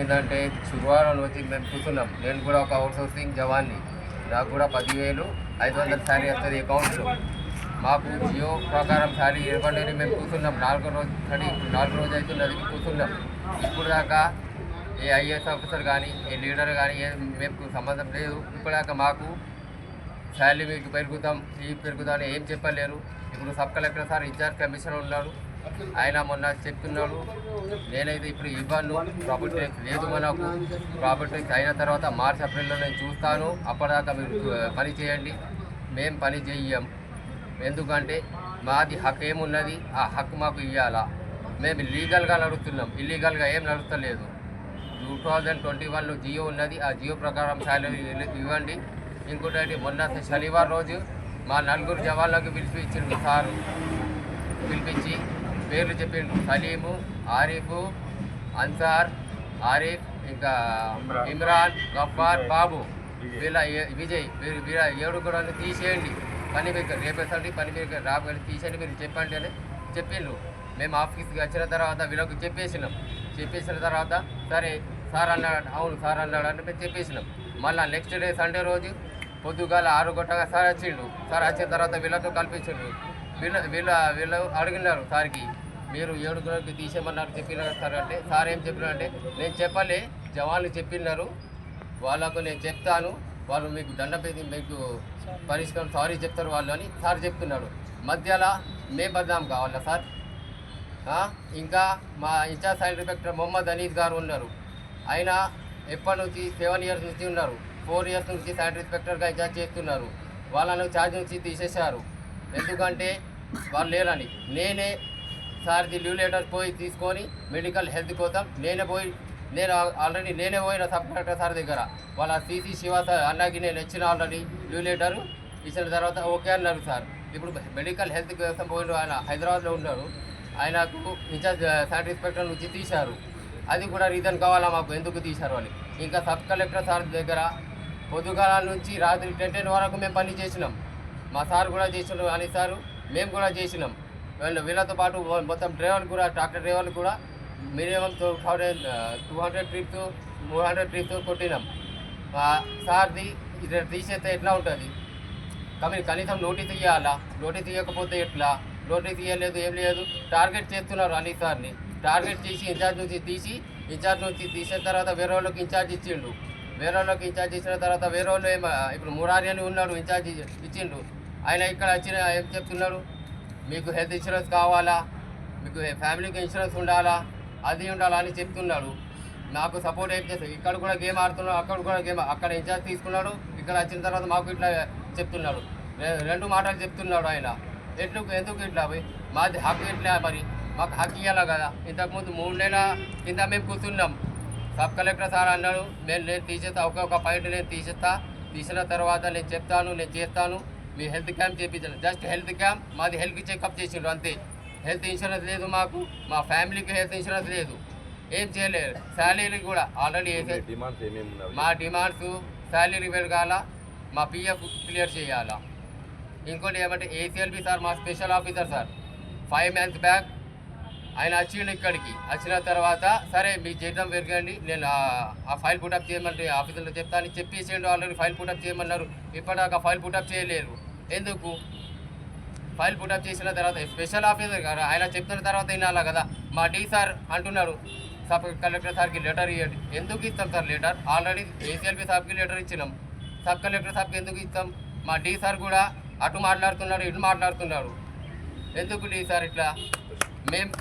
ఏంటంటే శుక్రవారం వచ్చి మేము కూర్చున్నాం. నేను కూడా ఒక అవుట్ సోర్సింగ్ జవాన్ని. నాకు కూడా 10,500 శాలరీ వస్తుంది అకౌంట్లో. మాకు జియో ప్రకారం శాలరీ ఇవ్వండి. మేము కూర్చున్నాం 4 రోజు అవుతున్నది కూర్చున్నాం. ఇప్పుడు దాకా ఏ ఐఏఎస్ ఆఫీసర్ కానీ ఏ లీడర్ కానీ మేము సంబంధం లేదు. ఇప్పుడు దాకా మాకు శాలరీ మీకు పెరుగుతాం పెరుగుతామని ఏం చెప్పలేరు. ఇప్పుడు sub collector sir incharge commissioner ఉన్నారు. ఆయన మొన్న చెప్తున్నాడు నేనైతే ఇప్పుడు ఇవ్వను, ప్రాపర్టీ ట్యాక్స్ లేదు మనకు. ప్రాపర్టీ ట్యాక్స్ అయిన తర్వాత మార్చ్ ఏప్రిల్లో నేను చూస్తాను. అప్పటిదాకా మీరు పని చేయండి. మేము పని చెయ్యం. ఎందుకంటే మాది హక్కు ఏమున్నది, ఆ హక్కు మాకు ఇవ్వాలా. మేము లీగల్గా నడుస్తున్నాం, ఇల్లీగల్గా ఏం నడుస్తలేదు. 2021లో జియో ఉన్నది, ఆ జియో ప్రకారం శాలరీ ఇవ్వండి. ఇంకోటి మొన్న శనివారం రోజు మా 4 జవాన్లకు పిలిపించిండు సారు. పిలిపించి పేర్లు చెప్పిండు. సలీము, ఆరిఫ్, అన్సార్, ఆరిఫ్, ఇంకా ఇమ్రాన్, గఫార్, బాబు, వీళ్ళ విజయ్, వీళ్ళ 7 కూడా తీసేయండి. పని మీకు రేపేసండి, పని మీకు రాబోయే తీసేయండి మీరు చెప్పండి అని చెప్పిండ్రు. మేము ఆఫీస్కి వచ్చిన తర్వాత వీళ్ళకి చెప్పేసిన తర్వాత సరే సార్ అన్నాడు, అవును సార్ అన్నాడు అంటే మేము చెప్పేసినాం. మళ్ళీ నెక్స్ట్ డే సండే రోజు పొద్దుగాల 6 గంటగా సార్ వచ్చిండు. సార్ వచ్చిన తర్వాత వీళ్ళతో కల్పించిండు. వీళ్ళు అడిగినారు సార్కి, మీరు 7 గంటలకు తీసేయమన్నారు చెప్పినారు సార్ అంటే. సార్ ఏం చెప్పినారంటే నేను చెప్పలే, జవాన్లు చెప్పినారు, వాళ్ళకు నేను చెప్తాను, వాళ్ళు మీకు దండపేది మీకు పరిష్కారం సారీ చెప్తారు వాళ్ళు అని సార్ చెప్తున్నాడు. మధ్యలో మేము బద్నాం కావాలా సార్? ఇంకా మా incharge side inspector Mohammed Anees గారు ఉన్నారు. ఆయన ఎప్పటి నుంచి 7 ఇయర్స్ నుంచి ఉన్నారు. 4 ఇయర్స్ నుంచి సైడ్ ఇన్స్పెక్టర్గా ఇన్ఛార్జ్ చేస్తున్నారు. వాళ్ళను ఛార్జ్ నుంచి తీసేశారు. ఎందుకంటే వాళ్ళు లేరని. నేనే సార్ది లీవ్ లెటర్ పోయి తీసుకొని మెడికల్ హెల్త్ కోసం నేను ఆల్రెడీ పోయిన సబ్ కలెక్టర్ సార్ దగ్గర. వాళ్ళ సిసి శివ సార్ అన్నకి నేను ఇచ్చిన ఆల్రెడీ లీవ్ లెటరు ఇచ్చిన తర్వాత ఓకే అన్నారు సార్. ఇప్పుడు మెడికల్ హెల్త్ కోసం పోయిన ఆయన హైదరాబాద్లో ఉన్నారు. ఆయనకు ఇన్ఛార్జ్ సైడ్ ఇన్స్పెక్టర్ నుంచి తీశారు. అది కూడా రీజన్ కావాలా మాకు ఎందుకు తీశారు అని. ఇంకా సబ్ కలెక్టర్ సార్ దగ్గర పొద్దుగాల నుంచి రాత్రి 10 వరకు మేము పని చేసినాం. మా సార్ కూడా చేసినారు అని సారు, మేము కూడా చేసినాం. వీళ్ళతో పాటు మొత్తం డ్రైవర్లు కూడా, ట్రాక్టర్ డ్రైవర్లు కూడా మినిమం 200 ట్రిప్స్ 300 ట్రిప్స్ కొట్టినాం. సార్ది ఇది తీసేస్తే ఎట్లా ఉంటుంది? కనీసం నోటీస్ ఇవ్వాలా? నోటీస్ ఇవ్వకపోతే ఎట్లా? నోటీస్ ఇవ్వలేదు, ఏం లేదు. టార్గెట్ చేస్తున్నారు అలీ సార్ని. టార్గెట్ చేసి ఇన్ఛార్జ్ నుంచి తీసిన తర్వాత వేరే వాళ్ళకి ఇన్ఛార్జ్ ఇచ్చిండు. వేరే వాళ్ళకి ఇన్ఛార్జ్ ఇచ్చిన తర్వాత వేరే వాళ్ళు ఇప్పుడు మురారి అని ఉన్నాడు, ఇన్ఛార్జ్ ఇచ్చిండు. ఆయన ఇక్కడ వచ్చిన ఏం చెప్తున్నాడు, మీకు హెల్త్ ఇన్సూరెన్స్ కావాలా, మీకు ఫ్యామిలీకి ఇన్సూరెన్స్ ఉండాలా, అది ఉండాలా అని చెప్తున్నాడు. నాకు సపోర్ట్ ఏం చేస్తాడు. ఇక్కడ కూడా గేమ్ ఆడుతున్నాడు, అక్కడ కూడా గేమ్. అక్కడ ఇన్ఛార్జ్ తీసుకున్నాడు, ఇక్కడ వచ్చిన తర్వాత మాకు ఇట్లా చెప్తున్నాడు. 2 మాటలు చెప్తున్నాడు ఆయన. ఎందుకు ఇట్లా మాది హక్కు ఇట్లా, మరి మాకు హక్కు ఇవ్వాలా కదా. ఇంతకుముందు 3 నెలల కింద మేము కూర్చున్నాం. సబ్ కలెక్టర్ సార్ అన్నాడు నేను తీసేస్తా, ఒక్కొక్క పాయింట్ నేను తీసిన తర్వాత నేను చెప్తాను, నేను చేస్తాను. మీ హెల్త్ క్యాంప్ చేయించాను. జస్ట్ హెల్త్ క్యాంప్, మాది హెల్త్ చెకప్ చేసిండ్రు అంతే. హెల్త్ ఇన్సూరెన్స్ లేదు మాకు, మా ఫ్యామిలీకి హెల్త్ ఇన్సూరెన్స్ లేదు, ఏం చేయలేదు. శాలరీ కూడా ఆల్రెడీ మా డిమాండ్స్ శాలరీ పెరగాల, మా పిఎఫ్ క్లియర్ చేయాలా. ఇంకోటి ఏమంటే ఏసీఎల్బి సార్ మా special officer sir 5 months back ఆయన వచ్చిండు. ఇక్కడికి వచ్చిన తర్వాత సరే మీ జీతం పెరగండి, నేను ఆ ఫైల్ పుటప్ చేయమంటే ఆఫీసులో చెప్తాను చెప్పేసేయండి. ఆల్రెడీ ఫైల్ పుటప్ చేయమన్నారు. ఇప్పటిదాకా ఫైల్ పుటప్ చేయలేరు. ఎందుకు? ఫైల్ పుటప్ చేసిన తర్వాత స్పెషల్ ఆఫీసర్ గారు ఆయన చెప్తున్న తర్వాత వినాలా కదా. మా డి సార్ అంటున్నారు సబ్ కలెక్టర్ సార్కి లెటర్ ఇవ్వండి. ఎందుకు ఇస్తాం సార్ లెటర్? ఆల్రెడీ ఏసీఎల్బి సార్కి లెటర్ ఇచ్చినాం. సబ్ కలెక్టర్ సార్కి ఎందుకు ఇస్తాం? మా డి సార్ కూడా అటు మాట్లాడుతున్నాడు, ఇటు మాట్లాడుతున్నాడు. ఎందుకు డి సార్ ఇట్లా? మేము